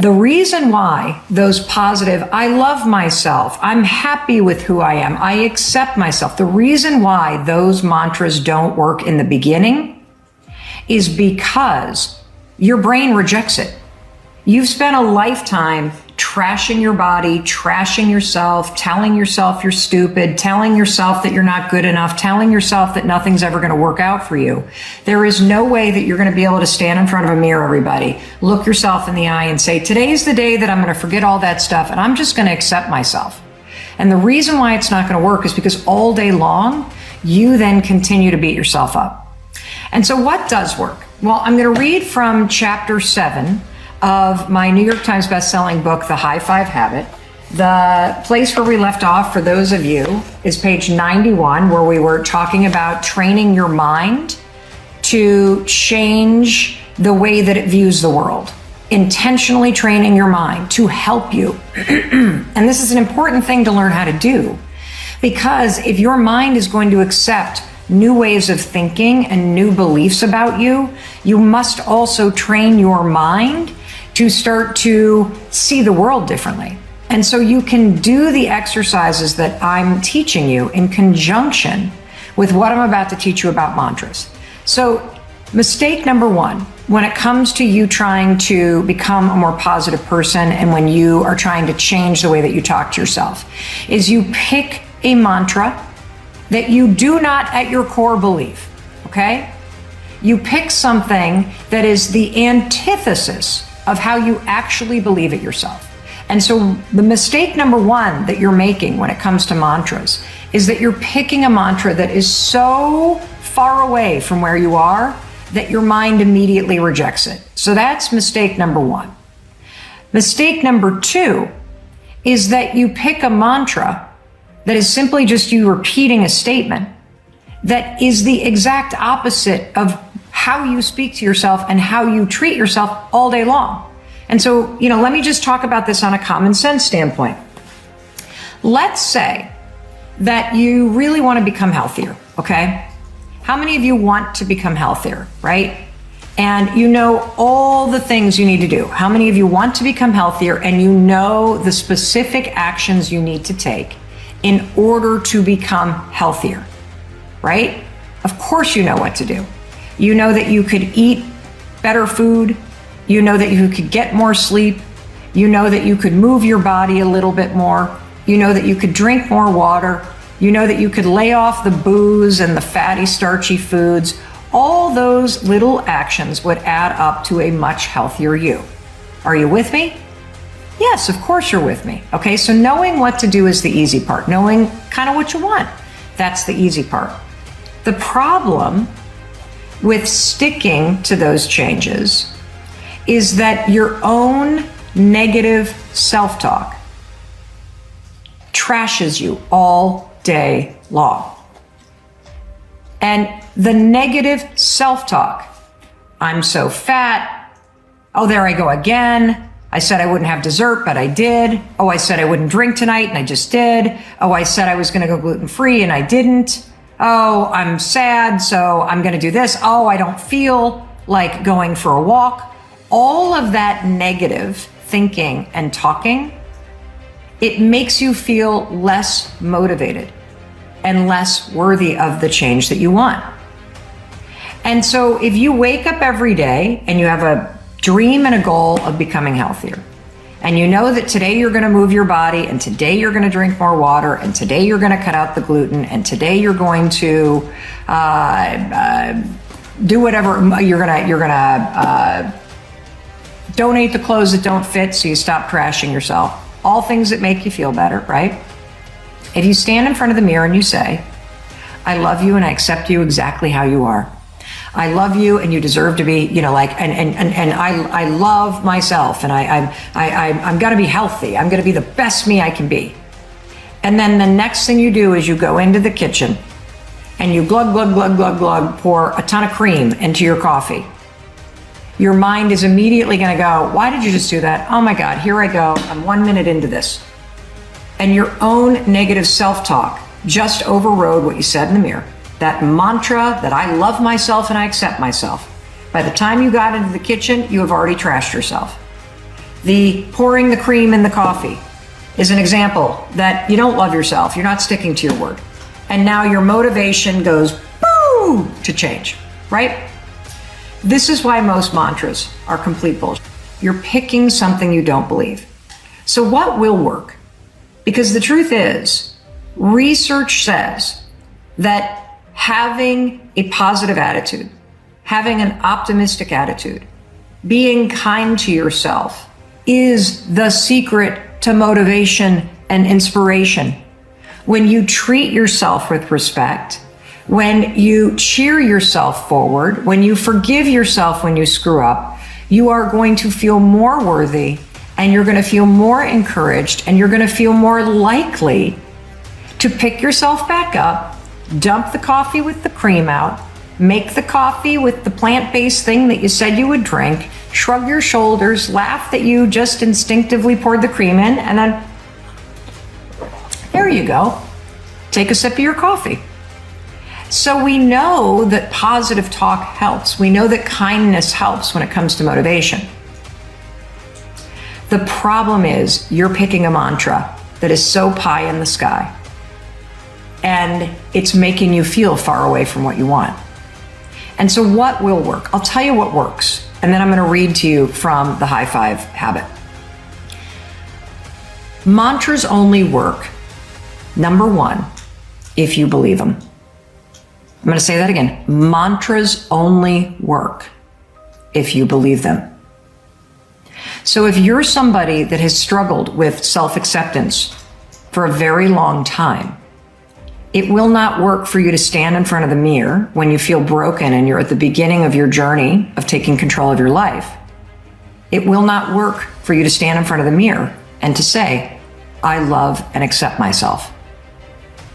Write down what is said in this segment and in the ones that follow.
The reason why those positive, I love myself, I'm happy with who I am, I accept myself, the reason why those mantras don't work in the beginning is because your brain rejects it. You've spent a lifetime trashing your body, trashing yourself, telling yourself you're stupid, telling yourself that you're not good enough, telling yourself that nothing's ever going to work out for you. There is no way that you're going to be able to stand in front of a mirror, everybody, look yourself in the eye and say, today's the day that I'm going to forget all that stuff and I'm just going to accept myself. And the reason why it's not going to work is because all day long, you then continue to beat yourself up. And so what does work? Well, I'm going to read from chapter 7 of my New York Times bestselling book, The High Five Habit. The place where we left off, for those of you, is page 91, where we were talking about training your mind to change the way that it views the world. Intentionally training your mind to help you. And this is an important thing to learn how to do, because if your mind is going to accept new ways of thinking and new beliefs about you, you must also train your mind to start to see the world differently. And so you can do the exercises that I'm teaching you in conjunction with what I'm about to teach you about mantras. So mistake number one, when it comes to you trying to become a more positive person and when you are trying to change the way that you talk to yourself, is you pick a mantra that you do not at your core believe, okay? You pick something that is the antithesis of how you actually believe it yourself. And so the mistake number one that you're making when it comes to mantras is that you're picking a mantra that is so far away from where you are that your mind immediately rejects it. So that's mistake number one. Mistake number two is that you pick a mantra that is simply just you repeating a statement that is the exact opposite of how you speak to yourself and how you treat yourself all day long. And so, let me just talk about this on a common sense standpoint. Let's say that you really want to become healthier, okay? How many of you want to become healthier, right? And you know all the things you need to do. How many of you want to become healthier and you know the specific actions you need to take in order to become healthier, right? Of course you know what to do. You know that you could eat better food. You know that you could get more sleep. You know that you could move your body a little bit more. You know that you could drink more water. You know that you could lay off the booze and the fatty, starchy foods. All those little actions would add up to a much healthier you. Are you with me? Yes, of course you're with me. Okay, so knowing what to do is the easy part. Knowing kind of what you want, that's the easy part. The problem with sticking to those changes is that your own negative self-talk trashes you all day long. And the negative self-talk, I'm so fat, oh, there I go again, I said I wouldn't have dessert, but I did, oh, I said I wouldn't drink tonight, and I just did, oh, I said I was gonna go gluten-free, and I didn't, oh, I'm sad, so I'm going to do this. Oh, I don't feel like going for a walk. All of that negative thinking and talking, it makes you feel less motivated and less worthy of the change that you want. And so if you wake up every day and you have a dream and a goal of becoming healthier, and you know that today you're going to move your body, and today you're going to drink more water, and today you're going to cut out the gluten, and today you're going to do whatever, you're going to donate the clothes that don't fit so you stop trashing yourself. All things that make you feel better, right? If you stand in front of the mirror and you say, I love you and I accept you exactly how you are. I love you and you deserve to be, and I love myself and I'm going to be healthy. I'm going to be the best me I can be. And then the next thing you do is you go into the kitchen and you glug, glug, glug, glug, glug, pour a ton of cream into your coffee. Your mind is immediately going to go, why did you just do that? Oh my God, here I go. I'm 1 minute into this. And your own negative self-talk just overrode what you said in the mirror. That mantra that I love myself and I accept myself. By the time you got into the kitchen, you have already trashed yourself. The pouring the cream in the coffee is an example that you don't love yourself. You're not sticking to your word. And now your motivation goes boo to change, right? This is why most mantras are complete bullshit. You're picking something you don't believe. So what will work? Because the truth is, research says that having a positive attitude, having an optimistic attitude, being kind to yourself is the secret to motivation and inspiration. When you treat yourself with respect, when you cheer yourself forward, when you forgive yourself when you screw up, you are going to feel more worthy, and you're going to feel more encouraged, and you're going to feel more likely to pick yourself back up, dump the coffee with the cream out, make the coffee with the plant-based thing that you said you would drink, shrug your shoulders, laugh that you just instinctively poured the cream in, and then there you go. Take a sip of your coffee. So we know that positive talk helps. We know that kindness helps when it comes to motivation. The problem is you're picking a mantra that is so pie in the sky, and it's making you feel far away from what you want. And so what will work? I'll tell you what works, and then I'm going to read to you from the High Five Habit. Mantras only work, number one, if you believe them. I'm going to say that again. Mantras only work if you believe them. So if you're somebody that has struggled with self-acceptance for a very long time, it will not work for you to stand in front of the mirror when you feel broken and you're at the beginning of your journey of taking control of your life. It will not work for you to stand in front of the mirror and to say, I love and accept myself.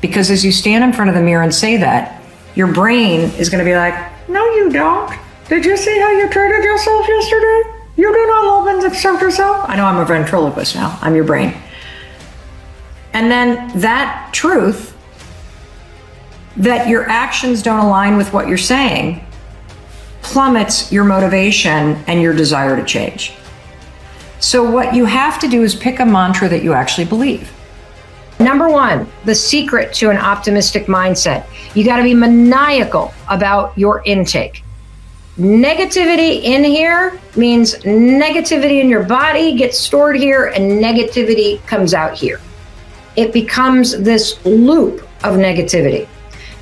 Because as you stand in front of the mirror and say that, your brain is going to be like, no, you don't. Did you see how you treated yourself yesterday? You do not love and accept yourself. I know I'm a ventriloquist now. I'm your brain. And then that truth, that your actions don't align with what you're saying, plummets your motivation and your desire to change. So what you have to do is pick a mantra that you actually believe. Number one, the secret to an optimistic mindset. You got to be maniacal about your intake. Negativity in here means negativity in your body gets stored here and negativity comes out here. It becomes this loop of negativity.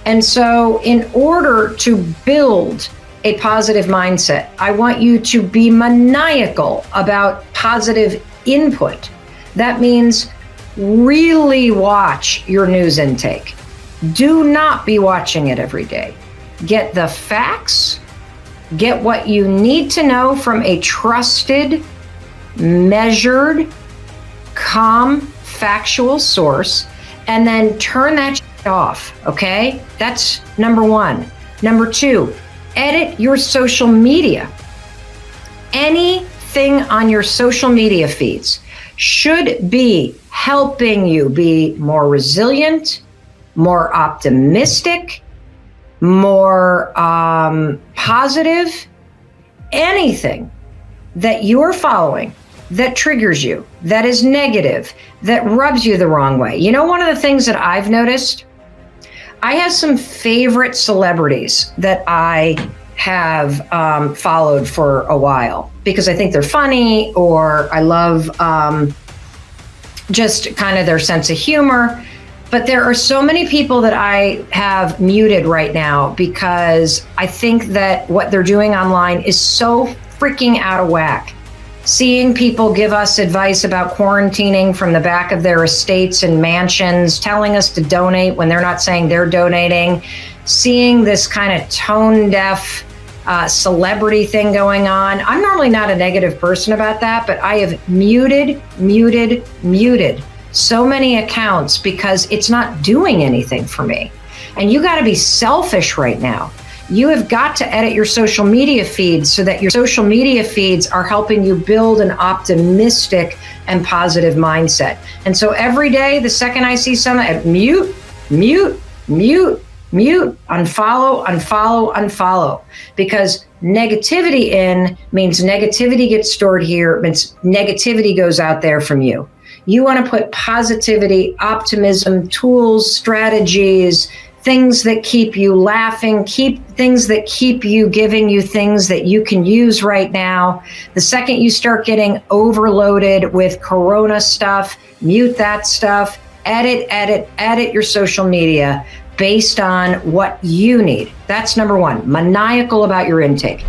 And so in order to build a positive mindset, I want you to be maniacal about positive input. That means really watch your news intake. Do not be watching it every day. Get the facts, get what you need to know from a trusted, measured, calm, factual source, and then turn that shit off, okay? That's number one. Number two, edit your social media. Anything on your social media feeds should be helping you be more resilient, more optimistic, more positive. Anything that you're following that triggers you, that is negative, that rubs you the wrong way. You know, one of the things that I've noticed, I have some favorite celebrities that I have followed for a while because I think they're funny, or I love just kind of their sense of humor. But there are so many people that I have muted right now because I think that what they're doing online is so freaking out of whack. Seeing people give us advice about quarantining from the back of their estates and mansions, telling us to donate when they're not saying they're donating, seeing this kind of tone-deaf celebrity thing going on. I'm normally not a negative person about that, but I have muted so many accounts because it's not doing anything for me. And you got to be selfish right now. You have got to edit your social media feeds so that your social media feeds are helping you build an optimistic and positive mindset. And so every day, the second I see something, I mute, unfollow, because Negativity in means negativity gets stored here, means negativity goes out there from you. You want to put positivity, optimism, tools, strategies, things that keep you laughing, things that keep you giving you things that you can use right now. The second you start getting overloaded with Corona stuff, mute that stuff, edit your social media based on what you need. That's number one, maniacal about your intake.